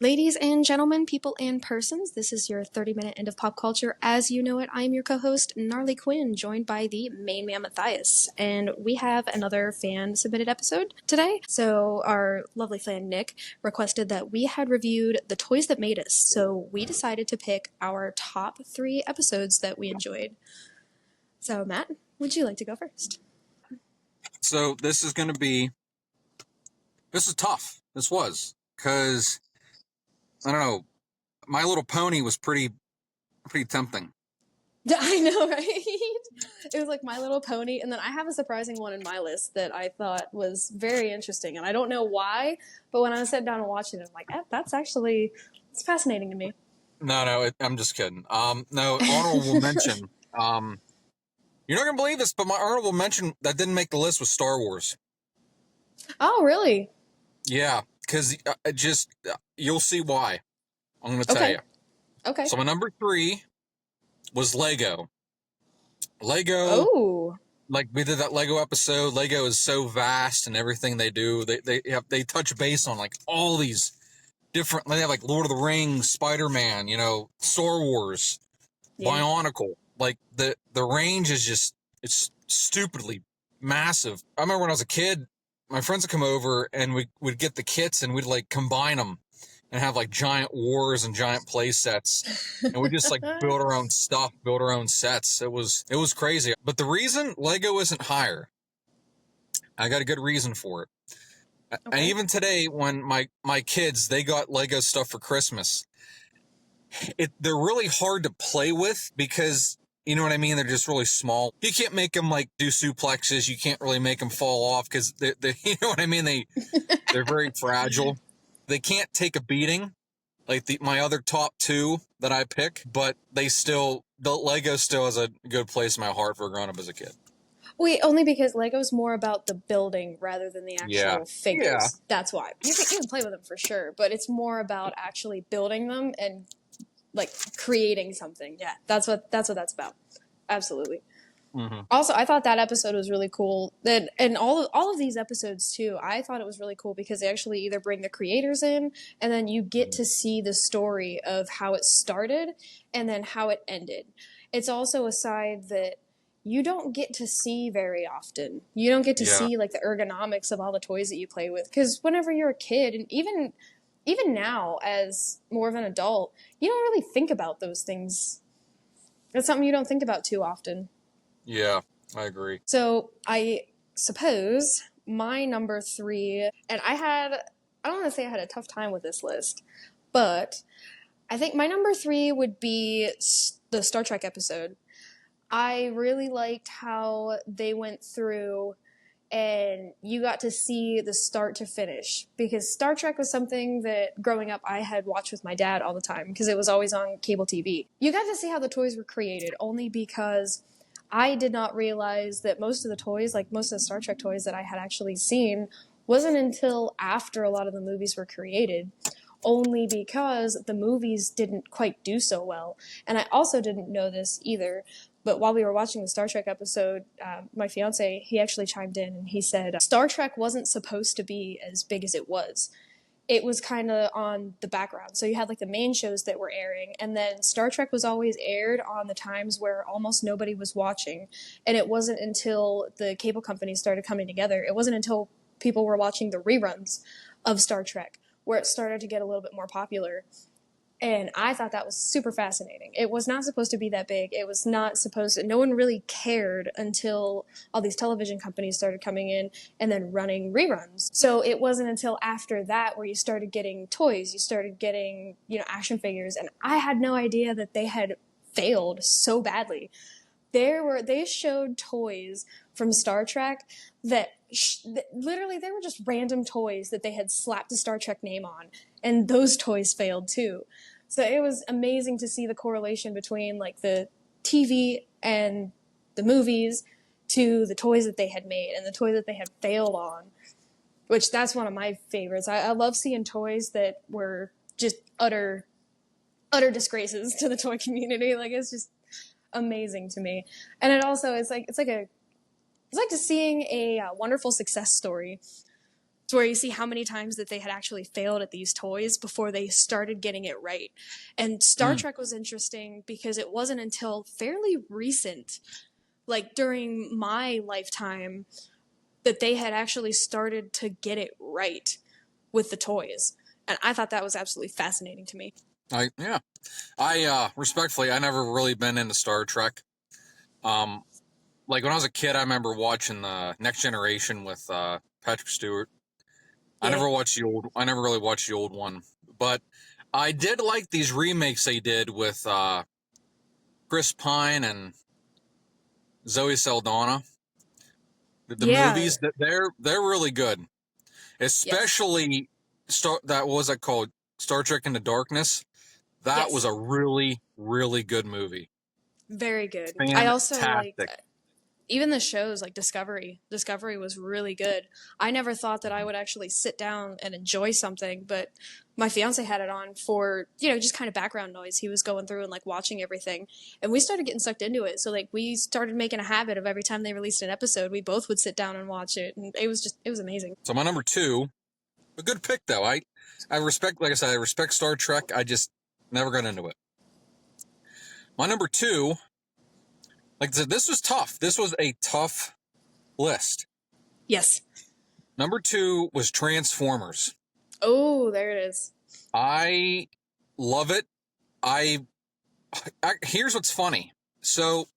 Ladies and gentlemen, people and persons, this is your 30-minute end of pop culture. As you know it, I am your co-host, Gnarly Quinn, joined by the main man, Matthias. And we have another fan-submitted episode today. So our lovely fan, Nick, requested that we had reviewed The Toys That Made Us. So we decided to pick our top 3 episodes that we enjoyed. So, Matt, would you like to go first? So this is tough. This was, because, I don't know, My Little Pony was pretty tempting. I know, right? It was like My Little Pony, and then I have a surprising one in my list that I thought was very interesting, and I don't know why, but when I sat down and watched it, I'm like, it's fascinating to me. No, I'm just kidding. No, honorable mention. You're not gonna believe this, but my honorable mention that didn't make the list was Star Wars. Oh, really? Yeah, because you'll see why. I'm gonna tell you. Okay. So my number 3 was Lego. Oh. Like we did that Lego episode. Lego is so vast and everything they do. They touch base on like all these different. They have like Lord of the Rings, Spider-Man, Star Wars, Yeah. Bionicle. Like the range is it's stupidly massive. I remember when I was a kid, my friends would come over and we'd get the kits and we'd like combine them and have like giant wars and giant play sets. And we just like build our own stuff, build our own sets. It was crazy. But the reason Lego isn't higher, I got a good reason for it. Okay. And even today, when my kids, they got Lego stuff for Christmas, they're really hard to play with because, you know what I mean? They're just really small. You can't make them like do suplexes. You can't really make them fall off because they you know what I mean? They're very fragile. They can't take a beating like my other top 2 that I pick, but the Lego still has a good place in my heart for growing up as a kid. Wait, only because Lego's more about the building rather than the actual figures. Yeah. That's why. You can play with them for sure, but it's more about actually building them and like creating something. Yeah, that's what that's about. Absolutely. Mm-hmm. Also, I thought that episode was really cool. And all of these episodes too, I thought it was really cool because they actually either bring the creators in, and then you get to see the story of how it started and then how it ended. It's also a side that you don't get to see very often. You don't get to see like the ergonomics of all the toys that you play with, because whenever you're a kid, and even now as more of an adult, you don't really think about those things. That's something you don't think about too often. Yeah, I agree. So I suppose my number 3, and I don't want to say I had a tough time with this list, but I think my number 3 would be the Star Trek episode. I really liked how they went through and you got to see the start to finish, because Star Trek was something that growing up I had watched with my dad all the time because it was always on cable TV. You got to see how the toys were created only because I did not realize that most of the toys, like most of the Star Trek toys that I had actually seen, wasn't until after a lot of the movies were created, only because the movies didn't quite do so well. And I also didn't know this either, but while we were watching the Star Trek episode, my fiance, he actually chimed in and he said, Star Trek wasn't supposed to be as big as it was. It was kind of on the background. So you had like the main shows that were airing, and then Star Trek was always aired on the times where almost nobody was watching. And it wasn't until the cable companies started coming together, it wasn't until people were watching the reruns of Star Trek where it started to get a little bit more popular. And I thought that was super fascinating. It was not supposed to be that big. It was not supposed to, no one really cared until all these television companies started coming in and then running reruns. So it wasn't until after that where you started getting toys, you started getting, action figures. And I had no idea that they had failed so badly. They showed toys from Star Trek that literally they were just random toys that they had slapped the Star Trek name on, and those toys failed too. So it was amazing to see the correlation between like the TV and the movies to the toys that they had made and the toys that they had failed on, which that's one of my favorites. I love seeing toys that were just utter disgraces to the toy community. Like, it's just amazing to me. And it also it's like just seeing a wonderful success story It's where you see how many times that they had actually failed at these toys before they started getting it right. And Star Mm. Trek was interesting because it wasn't until fairly recent, like during my lifetime, that they had actually started to get it right with the toys. And I thought that was absolutely fascinating to me. I respectfully, I never really been into Star Trek. Um, like when I was a kid, I remember watching the Next Generation with Patrick Stewart. Yeah. I never really watched the old one, but I did like these remakes they did with Chris Pine and Zoe Saldana. The Yeah. movies that they're really good, Yes. especially that what was that called, Star Trek Into Darkness. That was Yes. a really really good movie. Very good. I also liked Fantastic. even the shows like Discovery. Discovery was really good. I never thought that I would actually sit down and enjoy something, but my fiance had it on for, just kind of background noise. He was going through and like watching everything, and we started getting sucked into it. So like we started making a habit of every time they released an episode, we both would sit down and watch it, and it was amazing. So my number two, a good pick though. I respect, like I said, I respect Star Trek. I just never got into it. My number two, like I said, this was tough. This was a tough list. Yes. Number two was Transformers. Oh, there it is. I love it. Here's what's funny. So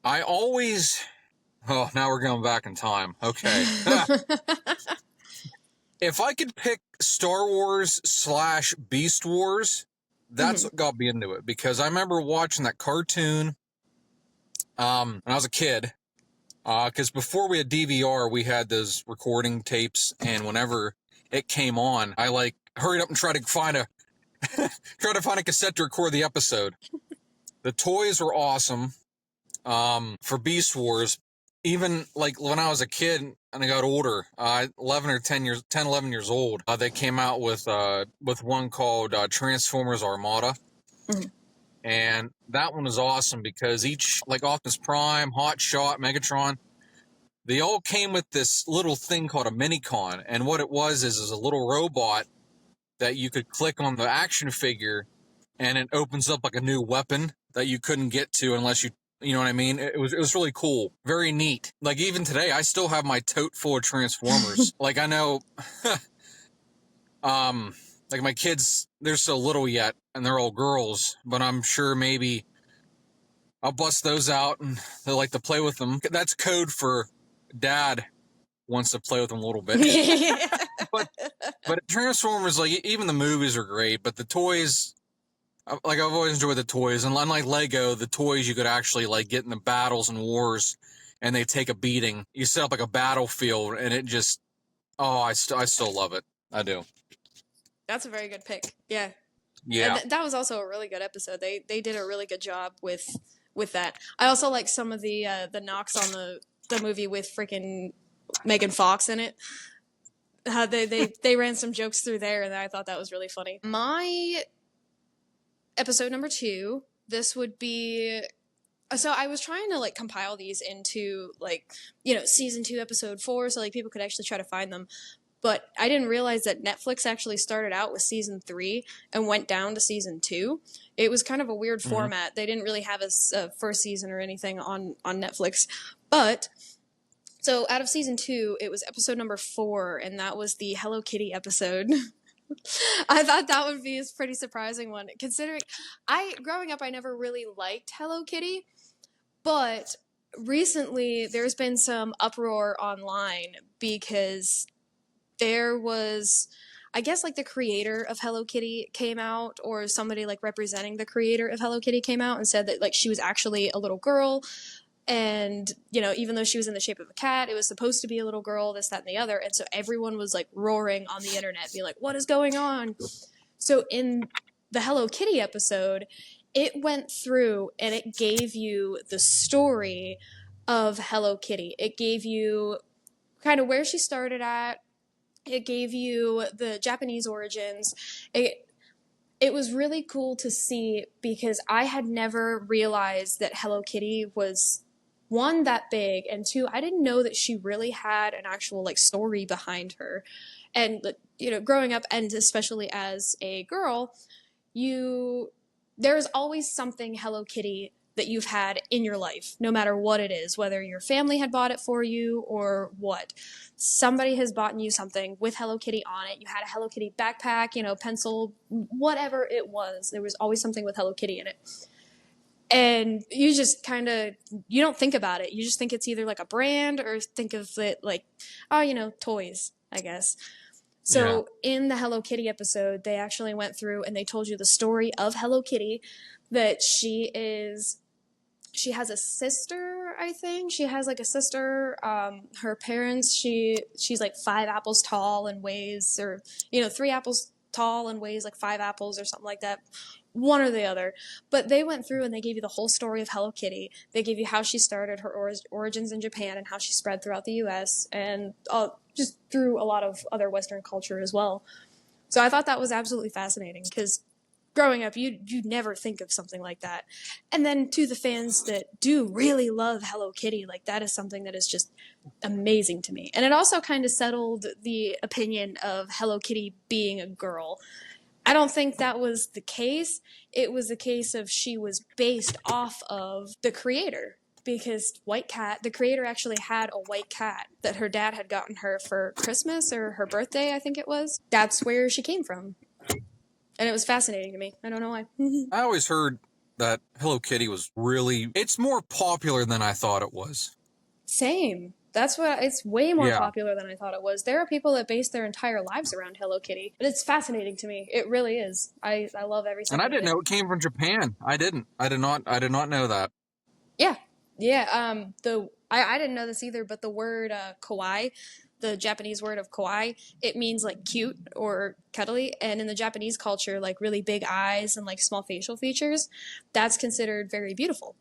I always, oh, now we're going back in time. Okay. If I could pick Star Wars / Beast Wars, that's Mhm. what got me into it, because I remember watching that cartoon when I was a kid. Because before we had DVR, we had those recording tapes, and whenever it came on, I like hurried up and tried to find a cassette to record the episode. The toys were awesome. For Beast Wars, even like when I was a kid and I got older, 11 or 11 years old, they came out with one called Transformers Armada. Mhm. And that one was awesome because each, like Optimus Prime, Hot Shot, Megatron, they all came with this little thing called a Minicon. And what it was is a little robot that you could click on the action figure, and it opens up like a new weapon that you couldn't get to unless you know what I mean? It was really cool. Very neat. Like even today, I still have my tote full of Transformers. Like I know, like my kids, they're so little yet and they're all girls, but I'm sure maybe I'll bust those out and they like to play with them. That's code for dad wants to play with them a little bit. but Transformers, like even the movies are great, but the toys, like I've always enjoyed the toys, and unlike Lego, the toys you could actually like get in the battles and wars, and they take a beating. You set up like a battlefield, and it just, oh, I still love it. I do. That's a very good pick. Yeah. And Yeah. that was also a really good episode. They did a really good job with that. I also like some of the knocks on the movie with freaking Megan Fox in it. How they ran some jokes through there, and I thought that was really funny. My episode number two. This would be. So I was trying to like compile these into like season 2 episode 4, so like people could actually try to find them. But I didn't realize that Netflix actually started out with season 3 and went down to season 2. It was kind of a weird Mm-hmm. format. They didn't really have a first season or anything on Netflix. But so out of season 2, it was episode number 4, and that was the Hello Kitty episode. I thought that would be a pretty surprising one, considering growing up I never really liked Hello Kitty, but recently there's been some uproar online because there was, I guess, like the creator of Hello Kitty came out, or somebody like representing the creator of Hello Kitty came out and said that like she was actually a little girl, and even though she was in the shape of a cat, it was supposed to be a little girl, this, that, and the other. And so everyone was like roaring on the internet, being like, what is going on? So in the Hello Kitty episode, it went through and it gave you the story of Hello Kitty. It gave you kind of where she started at. It gave you the Japanese origins. It was really cool to see because I had never realized that Hello Kitty was one, that big, and two, I didn't know that she really had an actual like story behind her. And growing up, and especially as a girl, you there's always something Hello Kitty that you've had in your life, no matter what it is, whether your family had bought it for you or what. Somebody has bought you something with Hello Kitty on it. You had a Hello Kitty backpack, pencil, whatever it was. There was always something with Hello Kitty in it. And you just you don't think about it. You just think it's either like a brand or think of it like, oh, toys, I guess. So in the Hello Kitty episode, they actually went through and they told you the story of Hello Kitty, that she has a sister, I think. She has like a sister. Her parents, she's like 5 apples tall and weighs, or 3 apples tall and weighs like 5 apples or something like that. One or the other. But they went through and they gave you the whole story of Hello Kitty. They gave you how she started, her origins in Japan, and how she spread throughout the US, and just through a lot of other Western culture as well. So I thought that was absolutely fascinating, because growing up, you'd never think of something like that. And then to the fans that do really love Hello Kitty, like that is something that is just amazing to me. And it also kind of settled the opinion of Hello Kitty being a girl. I don't think that was the case. It was a case of she was based off of the creator, because White Cat, the creator actually had a white cat that her dad had gotten her for Christmas or her birthday, I think it was. That's where she came from. And it was fascinating to me. I don't know why. I always heard that Hello Kitty was it's more popular than I thought it was. Same. It's way more popular than I thought it was. There are people that base their entire lives around Hello Kitty. But it's fascinating to me. It really is. I love every single And I didn't know it came from Japan. I did not know that. Yeah. Yeah. I didn't know this either, but the word kawaii, the Japanese word of kawaii, it means like cute or cuddly. And in the Japanese culture, like really big eyes and like small facial features, that's considered very beautiful.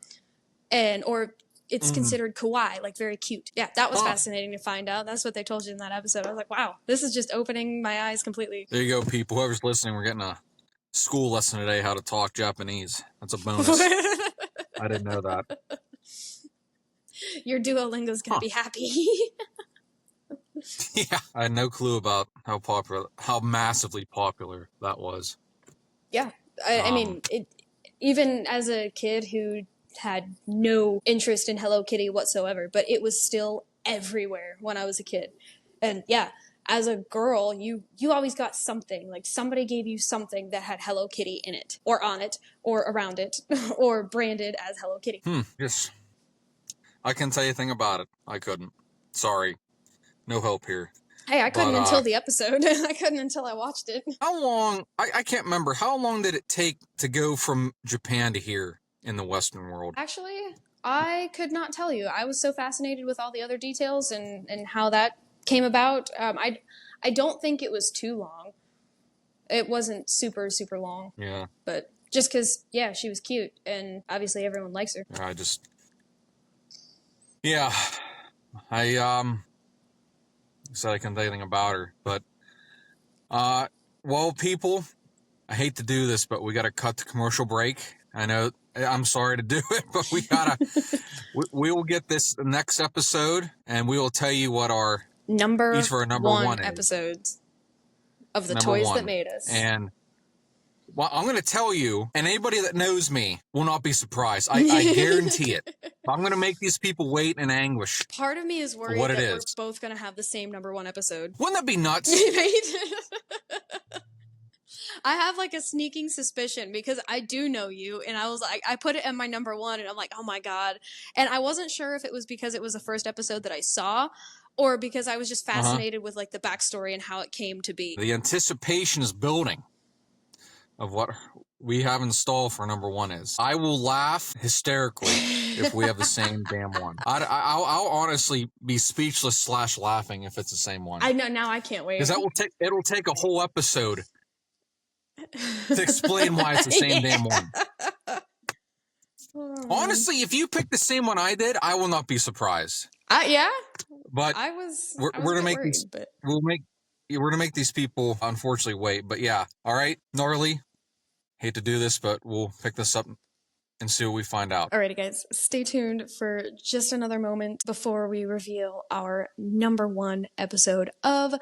Or it's considered kawaii, like very cute. Yeah, that was fascinating to find out. That's what they told you in that episode. I was like, wow, this is just opening my eyes completely. There you go, people. Whoever's listening, we're getting a school lesson today, how to talk Japanese. That's a bonus. I didn't know that. Your Duolingo's going to be happy. Yeah, I had no clue about how massively popular that was. Yeah, I mean, even as a kid who had no interest in Hello Kitty whatsoever, but it was still everywhere when I was a kid. And yeah, as a girl, you always got something. Like somebody gave you something that had Hello Kitty in it, or on it, or around it, or branded as Hello Kitty. Yes. I can't tell you anything about it. I couldn't. Sorry. No help here. Hey, I couldn't until the episode. I couldn't until I watched it. How long, I can't remember, how long did it take to go from Japan to here in the Western world? Actually, I could not tell you. I was so fascinated with all the other details and how that came about. I don't think it was too long. It wasn't super, super long. Yeah. But just because, yeah, she was cute, and obviously everyone likes her. I said I couldn't tell anything about her, but, well, people, I hate to do this, but we got to cut the commercial break. I know, I'm sorry to do it, but we gotta, we will get this next episode, and we will tell you what our number one is. Episodes of the Toys That Made Us. And, well, I'm going to tell you, and anybody that knows me will not be surprised. I guarantee it. I'm going to make these people wait in anguish. Part of me is worried that we're both going to have the same number one episode. Wouldn't that be nuts? I have like a sneaking suspicion, because I do know you, and I was like, I put it in my number one, and I'm like, oh my god. And I wasn't sure if it was because it was the first episode that I saw, or because I was just fascinated with like the backstory and how it came to be. The anticipation is building of what we have in store for number one is. I will laugh hysterically if we have the same damn one. I'll honestly be speechless / laughing if it's the same one. I know, now I can't wait. Because it'll take a whole episode to explain why it's the same damn one. Honestly, if you pick the same one I did, I will not be surprised. Yeah, but we're gonna make worried, these. We're gonna make these people unfortunately wait. But yeah, all right, Gnarly. Hate to do this, but we'll pick this up and see what we find out. Alrighty, guys, stay tuned for just another moment before we reveal our number one episode of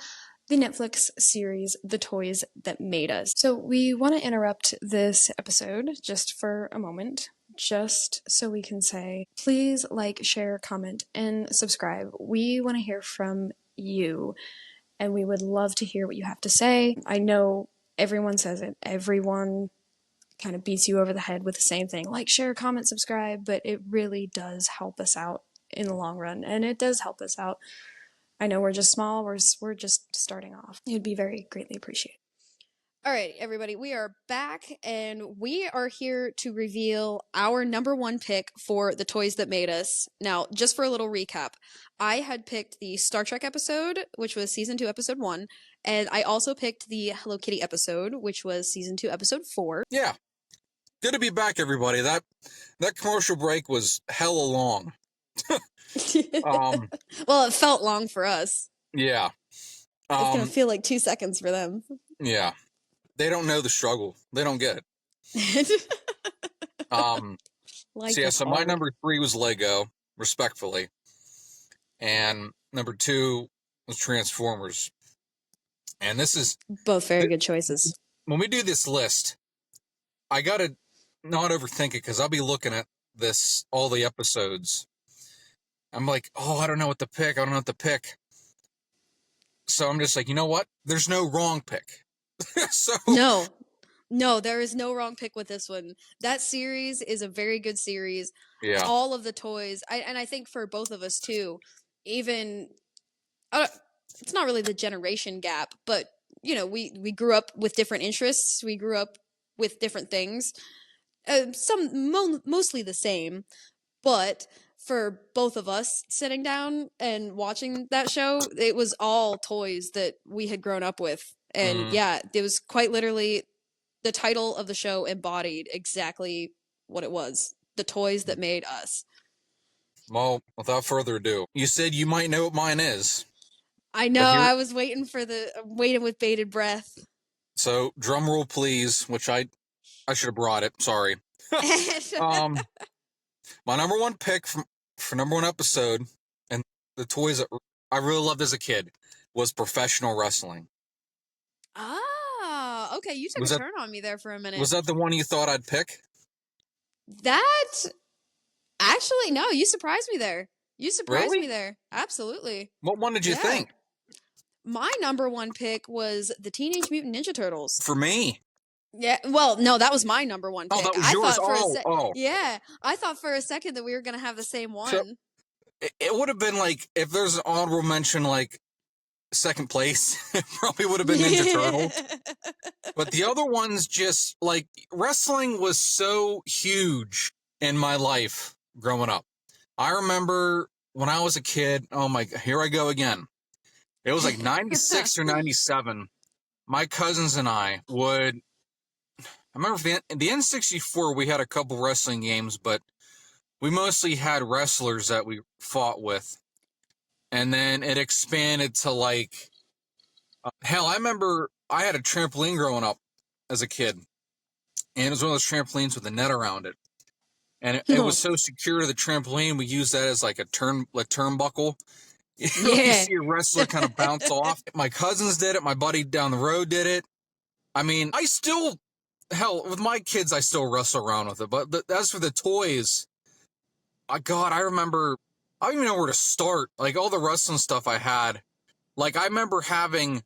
the Netflix series, The Toys That Made Us. So, we want to interrupt this episode just for a moment, just so we can say, please like, share, comment, and subscribe. We want to hear from you, and we would love to hear what you have to say. I know everyone says it, everyone kind of beats you over the head with the same thing, like, share, comment, subscribe, but it really does help us out in the long run, and it does help us out. I know we're just small, we're just starting off. It would be very greatly appreciated. All right, everybody, we are back, and we are here to reveal our number one pick for The Toys That Made Us. Now, just for a little recap, I had picked the Star Trek episode, which was season 2, episode 1, and I also picked the Hello Kitty episode, which was season 2, episode 4. Yeah. Good to be back, everybody. That commercial break was hella long. Well, it felt long for us. Yeah. It's gonna feel like 2 seconds for them. Yeah. They don't know the struggle. They don't get it. So my number 3 was Lego, respectfully. And number 2 was Transformers. And this is both very good choices. When we do this list, I gotta not overthink it, because I'll be looking at all the episodes. I'm like, oh, I don't know what to pick. I don't know what to pick. So I'm just like, you know what? There's no wrong pick. No, there is no wrong pick with this one. That series is a very good series. Yeah. All of the toys, and I think for both of us too, even, it's not really the generation gap, but, you know, we grew up with different interests. We grew up with different things. Mostly the same, but for both of us sitting down and watching that show, it was all toys that we had grown up with. And yeah, it was quite literally, the title of the show embodied exactly what it was. The Toys That Made Us. Well, without further ado, you said you might know what mine is. I know, I was waiting with bated breath. So, drum roll please, which I should have brought it, sorry. My number one pick for number one episode, and the toys that I really loved as a kid, was professional wrestling. Ah, okay, you took a turn on me there for a minute. Was that the one you thought I'd pick? Actually, no, you surprised me there. You surprised me there. Absolutely. What one did you think? My number one pick was the Teenage Mutant Ninja Turtles. For me? Yeah, well, no, that was my number one pick. Oh, that was yours? Yeah, I thought for a second that we were going to have the same one. So, it would have been like, if there's an honorable mention, like, second place, it probably would have been Ninja Turtles. But the other ones, just, like, wrestling was so huge in my life growing up. I remember when I was a kid, oh my, here I go again. It was like 96 or 97. My cousins and I would, I remember the N64, we had a couple wrestling games, but we mostly had wrestlers that we fought with. And then it expanded to like, hell, I remember I had a trampoline growing up as a kid. And it was one of those trampolines with a net around it. And it was so secure to the trampoline, we used that as like a turnbuckle. You see a wrestler kind of bounce off. My cousins did it. My buddy down the road did it. I mean, I still, hell, with my kids, I still wrestle around with it. But as for the toys, God, I remember, I don't even know where to start. Like, all the wrestling stuff I had. Like, I remember having,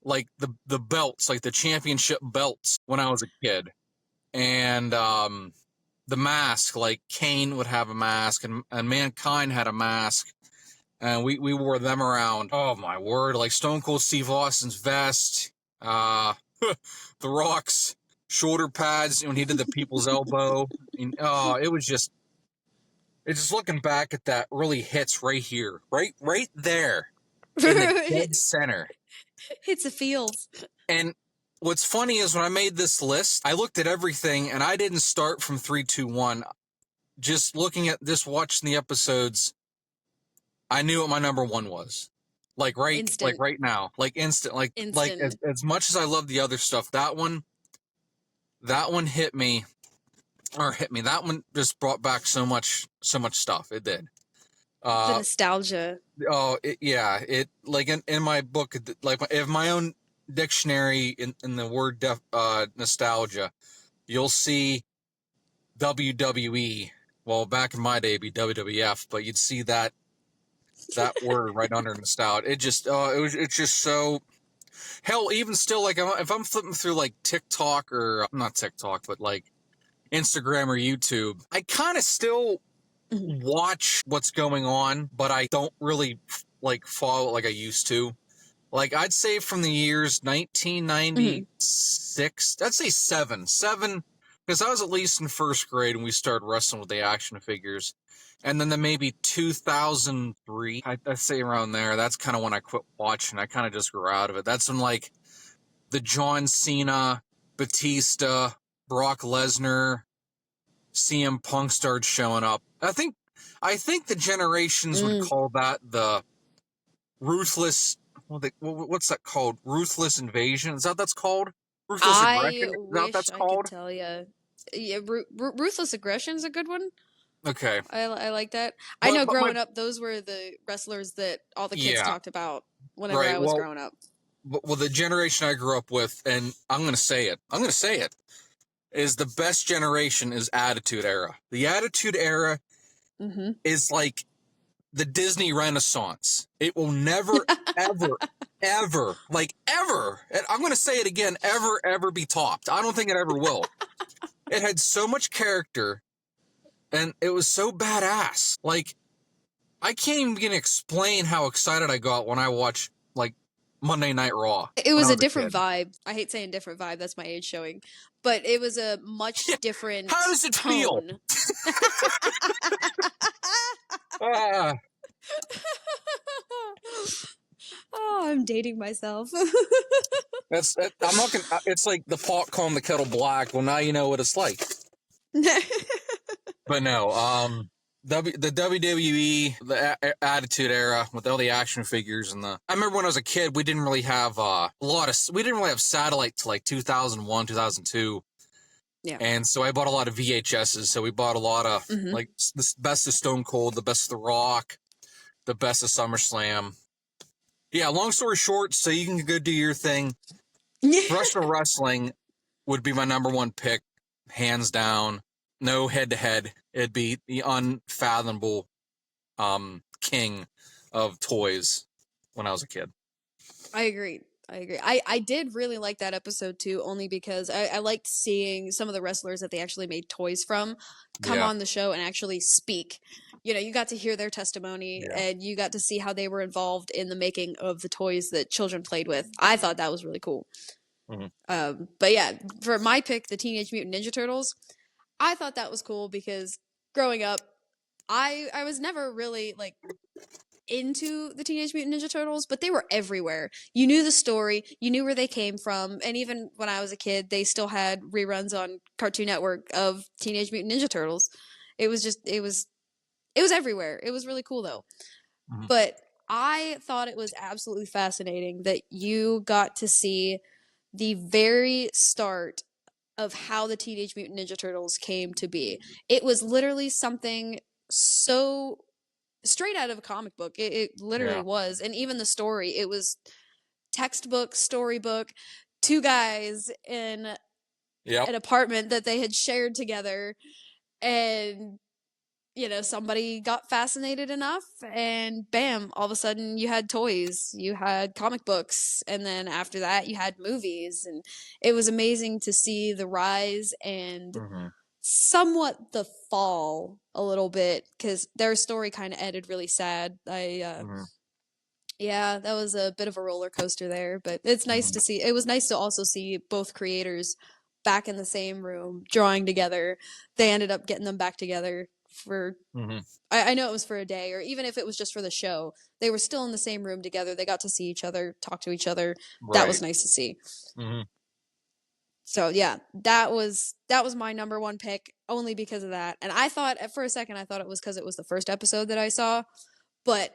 like, the belts, like the championship belts when I was a kid. And the mask, like Kane would have a mask, and Mankind had a mask. And we wore them around. Oh, my word. Like Stone Cold Steve Austin's vest. The Rock's shoulder pads when he did the people's elbow. And, it was just... It's just looking back at that really hits right here. Right there. In the dead center. Hits the feels. And what's funny is when I made this list, I looked at everything, and I didn't start from 3, 2, 1. Just looking at this, watching the episodes... I knew what my number one was. Like right now. Like instant. Like as much as I love the other stuff, that one hit me or hit me. That one just brought back so much stuff. It did. The Uh, nostalgia. oh, yeah. It like in my book, like if my own dictionary in the word nostalgia, you'll see WWE. Well, back in my day, it'd be WWF, but you'd see that word right under nostalgia. It just, it's just so. Hell, even still, like if I'm flipping through like TikTok or not TikTok, but like Instagram or YouTube, I kind of still Mhm. watch what's going on, but I don't really like follow it like I used to. Like I'd say from the years Mhm. 1996, I'd say seven, because I was at least in first grade when we started wrestling with the action figures. And then maybe 2003, I'd say around there. That's kind of when I quit watching. I kind of just grew out of it. That's when like the John Cena, Batista, Brock Lesnar, CM Punk started showing up. I think the generations would Mm. call that the ruthless. What's that called? Ruthless invasion? Is that that's called? Ruthless I aggression? Is that what wish that's I could called? tell you. Yeah, ruthless aggression's a good one. Okay, I like that. I but know my growing up, those were the wrestlers that all the kids yeah, talked about whenever right. I was Well, growing up. the generation I grew up with, and I'm gonna say it. I'm gonna say it is the best generation is Attitude Era. The Attitude Era Mm-hmm. is like the Disney Renaissance. It will never, ever, ever, like ever, and I'm going to say it again, ever be topped. I don't think it ever will. It had so much character and it was so badass. Like, I can't even begin to explain how excited I got when I watched, like, Monday Night Raw It when was I a was a different kid. vibe. I hate saying different vibe, that's my age showing. But it was a much Yeah. How different does it feel? tone. Ah, Oh, I'm dating myself. I'm not gonna, it's like the pot calling the kettle black. Well, now you know what it's like. But no, the WWE, the Attitude Era with all the action figures and the. I remember when I was a kid, we didn't really have we didn't really have satellite to like 2001, 2002, Yeah. and so I bought a lot of VHSs. So we bought a lot of Hmm. like the best of Stone Cold, the best of The Rock, the best of SummerSlam. Yeah, long story short, so you can go do your thing. Professional wrestling would be my number one pick, hands down. No head to head. It'd be the unfathomable king of toys when I was a kid. I agree. I agree. I did really like that episode too, only because I liked seeing some of the wrestlers that they actually made toys from come Yeah, on the show and actually speak. You know, you got to hear their testimony yeah, and you got to see how they were involved in the making of the toys that children played with. I thought that was really cool. mm-hmm. But yeah, for my pick, the Teenage Mutant Ninja Turtles, I thought that was cool because growing up, I was never really like into the Teenage Mutant Ninja Turtles, but they were everywhere. You knew the story, you knew where they came from, and even when I was a kid, they still had reruns on Cartoon Network of Teenage Mutant Ninja Turtles. It was just it was everywhere. It was really cool though. Mm-hmm. But I thought it was absolutely fascinating that you got to see the very start of how the Teenage Mutant Ninja Turtles came to be. It was literally something so straight out of a comic book. It literally Yeah, was. And even the story, it was textbook, storybook, two guys in yep, an apartment that they had shared together. And, you know, somebody got fascinated enough, and bam, all of a sudden you had toys, you had comic books, and then after that you had movies. And it was amazing to see the rise and mm-hmm. somewhat the fall a little bit because their story kind of ended really sad. Mm-hmm. Yeah, that was a bit of a roller coaster there, but it's nice Mm-hmm. to see. It was nice to also see both creators back in the same room drawing together. They ended up getting them back together for, Mm-hmm. I know it was for a day, or even if it was just for the show, they were still in the same room together. They got to see each other, talk to each other. That Right. was nice to see. Mm-hmm. So yeah, that was my number one pick only because of that. And I thought for a second I thought it was because it was the first episode that I saw, but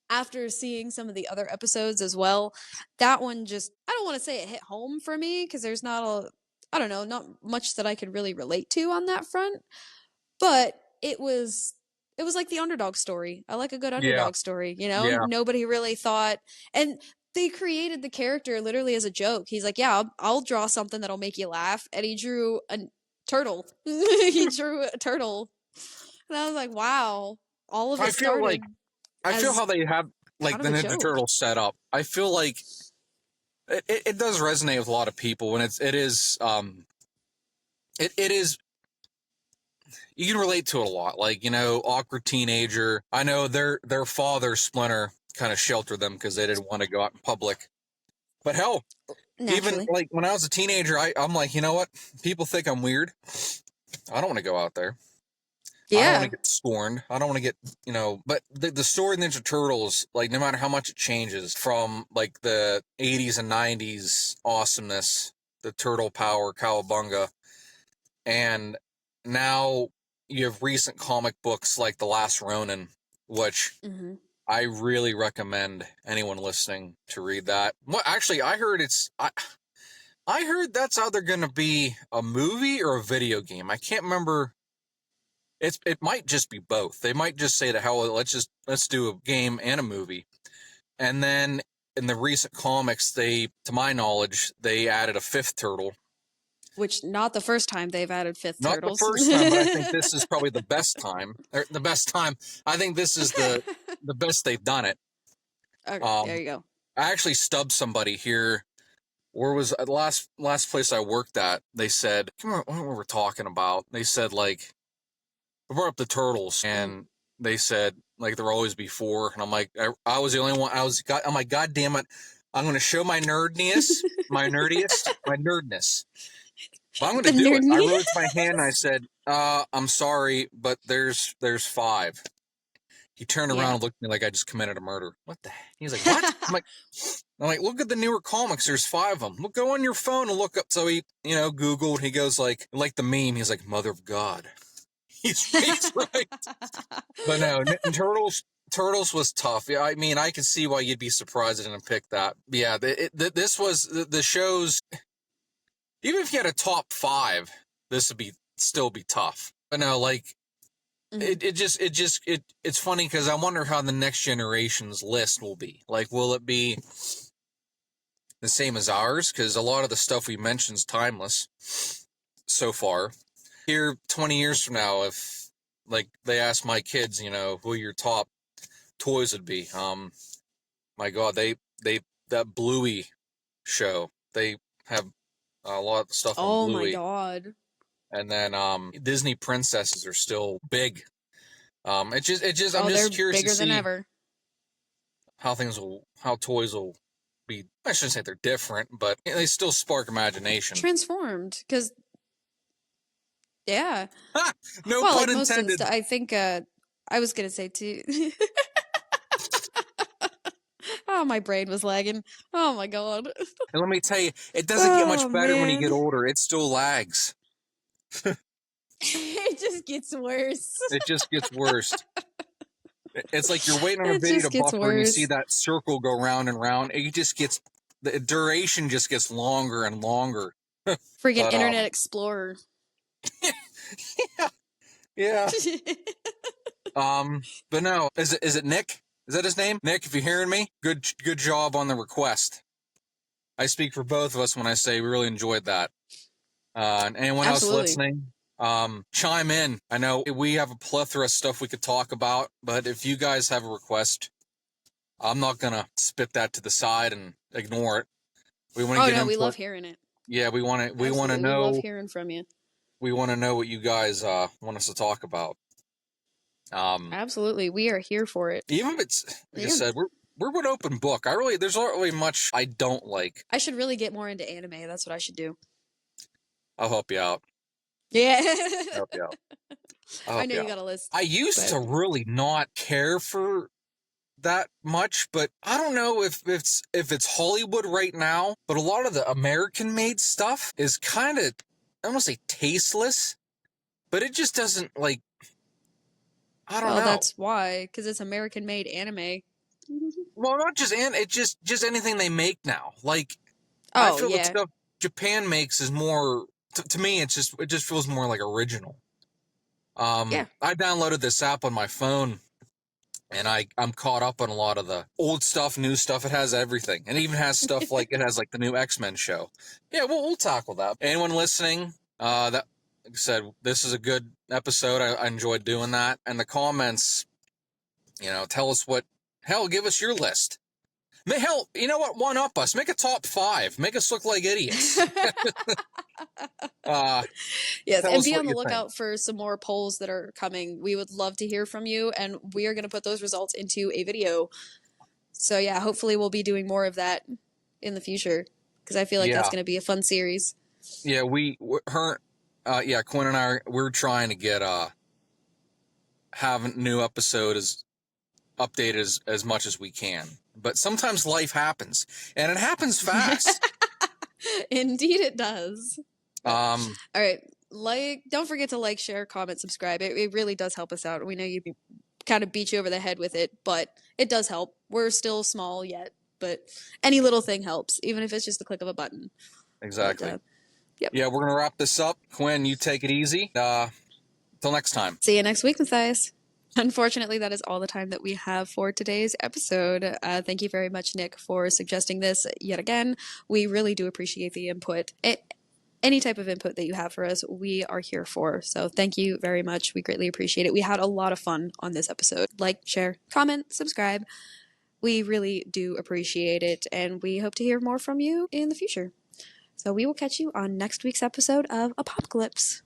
after seeing some of the other episodes as well, that one just I don't want to say it hit home for me because there's not I don't know, not much that I could really relate to on that front, but it was like the underdog story. I like a good Yeah, underdog story, you know? yeah. Nobody really thought, and they created the character literally as a joke. He's like, "Yeah, I'll draw something that'll make you laugh." And he drew a turtle. He drew a turtle. And I was like, "Wow." All of I it feel like started I feel as how they have like kind of the a Ninja joke. Turtles set up. I feel like it does resonate with a lot of people, and it is you can relate to it a lot. Like, awkward teenager. I know their father Splinter kind of sheltered them because they didn't want to go out in public. But hell, even Naturally. like when I was a teenager, I'm like, you know what? People think I'm weird. I don't want to go out there. I don't want to Yeah. get scorned. I don't want to get, but the story of Ninja Turtles, like, no matter how much it changes from, like, the 80s and 90s awesomeness, the turtle power, cowabunga, and now you have recent comic books like The Last Ronin, which Hmm. I really recommend anyone listening to read that. Well, actually, I heard that's either going to be a movie or a video game. I can't remember. It might just be both. They might just say to hell, let's do a game and a movie. And then in the recent comics, to my knowledge, they added a fifth turtle. Which not the first time they've added fifth Not the turtles. first time, but I think this is probably the best time. Or the best time. I think this is the best they've done it. Okay, there Um, you go. I actually stubbed somebody here. Where was the last place I worked at? They said, I can't remember what we were talking about. They said, like, we brought up the turtles, Mm. and they said, like, there'll always be four. And I'm like, I was the only one. I'm like, God damn it, I'm going to show my nerdness, my nerdness. But I'm going The to do it. I nerd. raised my hand and I said, I'm sorry, but there's five. He turned around Yeah. and looked at me like I just committed a murder. What the heck? He's like, what? I'm like, look at the newer comics. There's five of them. Look, go on your phone and look up. So he, Googled. He goes like the meme. He's like, Mother of God. He's right. But no, Turtles was tough. Yeah, I mean, I can see why you'd be surprised I didn't pick that. Yeah, this was the shows. Even if you had a top five, this would still be tough. But no, like Mhm. it's funny because I wonder how the next generation's list will be. Like, will it be the same as ours? Because a lot of the stuff we mentioned is timeless so far. Here, 20 years from now, if like they ask my kids, who your top toys would be. My God, they that Bluey show. They have a lot of stuff on Oh my Bluey, God. and then Disney princesses are still big. I'm Oh, they're just curious to bigger than see ever. how toys will be. I shouldn't say they're different, but they still spark imagination. Transformed. Because, yeah. Ha! No Well, like pun most of the intended. stuff, I think, I was going to say too. Oh, my brain was lagging. Oh my God. And let me tell you, it doesn't get Oh much better when you man. get older. It still lags. It just gets worse. It just gets worse. It's like you're waiting on a It video to just gets buffer and you see worse. that circle go round and round. The duration just gets longer and longer. Freaking But Internet Explorer. yeah, yeah. But no, is it Nick? Is that his name? Nick, if you're hearing me, good job on the request. I speak for both of us when I say we really enjoyed that. And anyone else Absolutely. listening, chime in. I know we have a plethora of stuff we could talk about, but if you guys have a request, I'm not gonna spit that to the side and ignore it. We want to Oh get no, we input. love hearing it. Yeah, we want to Absolutely. We love know hearing from you. what you guys want us to talk about. Absolutely. We are here for it. Even if it's like I Yeah. said, we're an open book. There's not really much I don't like. I should really get more into anime. That's what I should do. I'll help you out. Yeah. I'll help you out. I'll I help know you you out. got a list, I used but to really not care for that much, but I don't know if it's Hollywood right now, but a lot of the American made stuff is kind of, I don't want to say tasteless, but it just doesn't, like, I don't well, know. that's why, because it's American made anime. Well, not just just anything they make now. Like, I Oh, feel like yeah. stuff Japan makes is more. to me, it just feels more like original. Yeah. I downloaded this app on my phone, and I'm caught up on a lot of the old stuff, new stuff. It has everything, and it even has stuff like it has like the new X-Men show. Yeah, we'll tackle that. Anyone listening, that like I said, this is a good episode. I enjoyed doing that, and the comments, tell us what. Hell, give us your list. Hell, you know what? One up us. Make a top 5. Make us look like idiots. Uh, Yes, Tell and us be what on the you think. lookout for some more polls that are coming. We would love to hear from you, and we are going to put those results into a video. So yeah, hopefully we'll be doing more of that in the future because I feel like that's Yeah, going to be a fun series. yeah. Quinn and I, we're trying to get have a new episode as updated as much as we can. But sometimes life happens, and it happens fast. Indeed, it does. But, Um, all right, don't forget to like, share, comment, subscribe. It really does help us out. We know you kind of beat you over the head with it, but it does help. We're still small yet, but any little thing helps, even if it's just the click of a button. But exactly. yep. Yeah, we're gonna wrap this up. Quinn, you take it easy. Till next time. See you next week, Matthias. Unfortunately, that is all the time that we have for today's episode. Thank you very much, Nick, for suggesting this yet again. We really do appreciate the input. Any type of input that you have for us, we are here for. So thank you very much. We greatly appreciate it. We had a lot of fun on this episode. Like, share, comment, subscribe. We really do appreciate it, and we hope to hear more from you in the future. So we will catch you on next week's episode of Apocalypse.